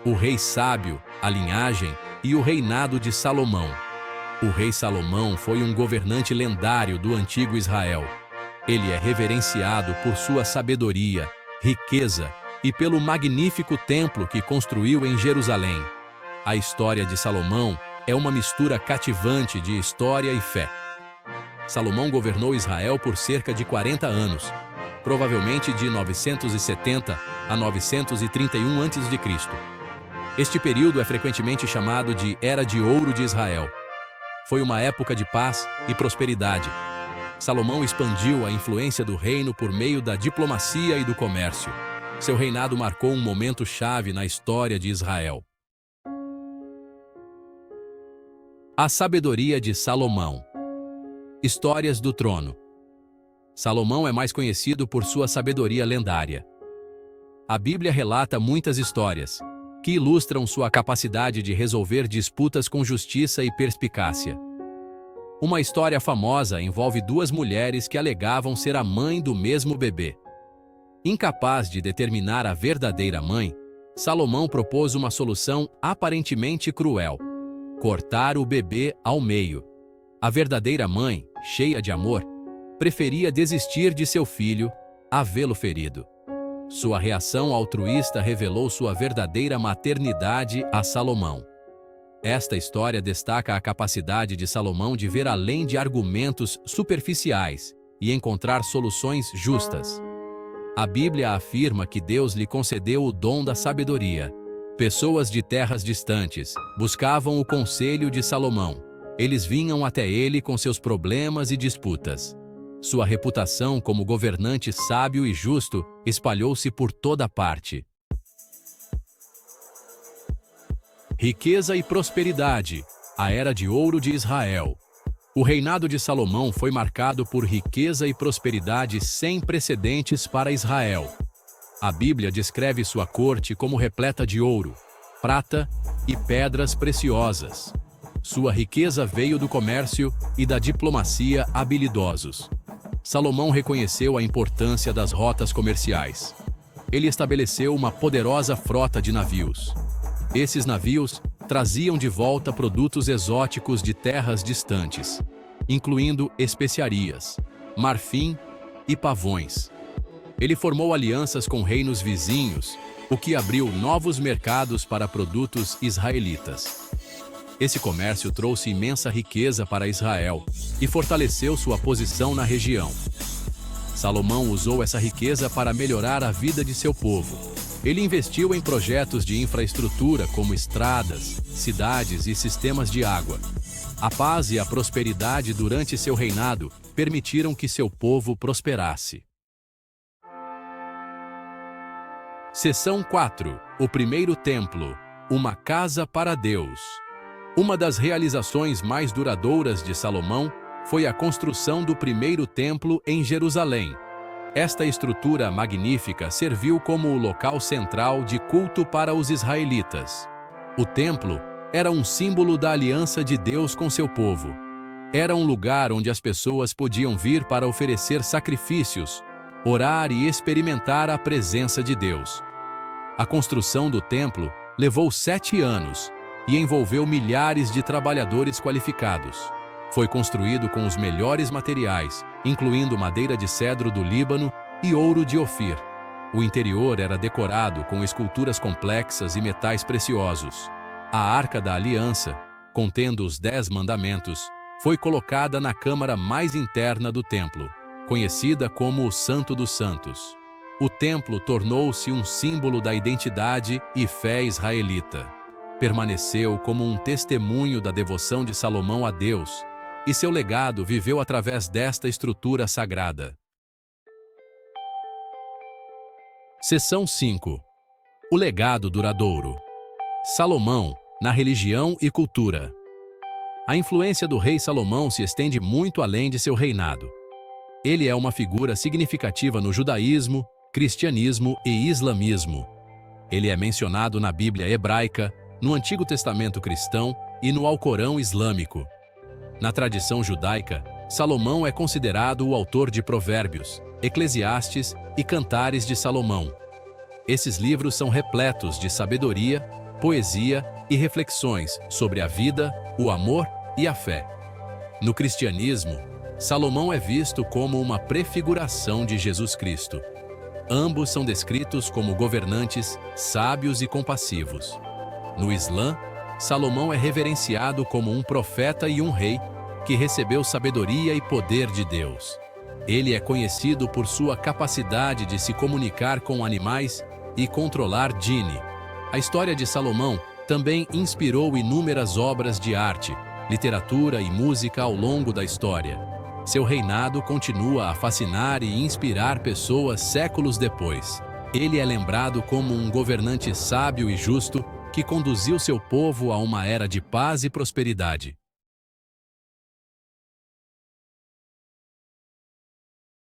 O rei sábio, a linhagem e o reinado de Salomão. O rei Salomão foi um governante lendário do antigo Israel. Ele é reverenciado por sua sabedoria, riqueza e pelo magnífico templo que construiu em Jerusalém. A história de Salomão é uma mistura cativante de história e fé. Salomão governou Israel por cerca de 40 anos, provavelmente de 970 a 931 a.C. Este período é frequentemente chamado de Era de Ouro de Israel. Foi uma época de paz e prosperidade. Salomão expandiu a influência do reino por meio da diplomacia e do comércio. Seu reinado marcou um momento-chave na história de Israel. A sabedoria de Salomão. Histórias do trono. Salomão é mais conhecido por sua sabedoria lendária. A Bíblia relata muitas histórias que ilustram sua capacidade de resolver disputas com justiça e perspicácia. Uma história famosa envolve duas mulheres que alegavam ser a mãe do mesmo bebê. Incapaz de determinar a verdadeira mãe, Salomão propôs uma solução aparentemente cruel: cortar o bebê ao meio. A verdadeira mãe, cheia de amor, preferia desistir de seu filho a vê-lo ferido. Sua reação altruísta revelou sua verdadeira maternidade a Salomão. Esta história destaca a capacidade de Salomão de ver além de argumentos superficiais e encontrar soluções justas. A Bíblia afirma que Deus lhe concedeu o dom da sabedoria. Pessoas de terras distantes buscavam o conselho de Salomão. Eles vinham até ele com seus problemas e disputas. Sua reputação como governante sábio e justo espalhou-se por toda parte. Riqueza e prosperidade. A Era de Ouro de Israel. O reinado de Salomão foi marcado por riqueza e prosperidade sem precedentes para Israel. A Bíblia descreve sua corte como repleta de ouro, prata e pedras preciosas. Sua riqueza veio do comércio e da diplomacia habilidosos. Salomão reconheceu a importância das rotas comerciais. Ele estabeleceu uma poderosa frota de navios. Esses navios traziam de volta produtos exóticos de terras distantes, incluindo especiarias, marfim e pavões. Ele formou alianças com reinos vizinhos, o que abriu novos mercados para produtos israelitas. Esse comércio trouxe imensa riqueza para Israel e fortaleceu sua posição na região. Salomão usou essa riqueza para melhorar a vida de seu povo. Ele investiu em projetos de infraestrutura como estradas, cidades e sistemas de água. A paz e a prosperidade durante seu reinado permitiram que seu povo prosperasse. Seção 4. O primeiro templo. Uma casa para Deus. Uma das realizações mais duradouras de Salomão foi a construção do primeiro templo em Jerusalém. Esta estrutura magnífica serviu como o local central de culto para os israelitas. O templo era um símbolo da aliança de Deus com seu povo. Era um lugar onde as pessoas podiam vir para oferecer sacrifícios, orar e experimentar a presença de Deus. A construção do templo levou 7 anos e envolveu milhares de trabalhadores qualificados. Foi construído com os melhores materiais, incluindo madeira de cedro do Líbano e ouro de Ofir. O interior era decorado com esculturas complexas e metais preciosos. A Arca da Aliança, contendo os 10 mandamentos, foi colocada na câmara mais interna do templo, conhecida como o Santo dos Santos. O templo tornou-se um símbolo da identidade e fé israelita. Permaneceu como um testemunho da devoção de Salomão a Deus, e seu legado viveu através desta estrutura sagrada. Seção 5. O legado duradouro. Salomão, na religião e cultura. A influência do rei Salomão se estende muito além de seu reinado. Ele é uma figura significativa no judaísmo, cristianismo e islamismo. Ele é mencionado na Bíblia hebraica, no Antigo Testamento cristão e no Alcorão islâmico. Na tradição judaica, Salomão é considerado o autor de Provérbios, Eclesiastes e Cantares de Salomão. Esses livros são repletos de sabedoria poesia e reflexões sobre a vida, o amor e a fé. No cristianismo, Salomão é visto como uma prefiguração de Jesus Cristo. Ambos são descritos como governantes sábios e compassivos. No Islã, Salomão é reverenciado como um profeta e um rei que recebeu sabedoria e poder de Deus. Ele é conhecido por sua capacidade de se comunicar com animais e controlar djinni. A história de Salomão também inspirou inúmeras obras de arte, literatura e música ao longo da história. Seu reinado continua a fascinar e inspirar pessoas séculos depois. Ele é lembrado como um governante sábio e justo que conduziu seu povo a uma era de paz e prosperidade.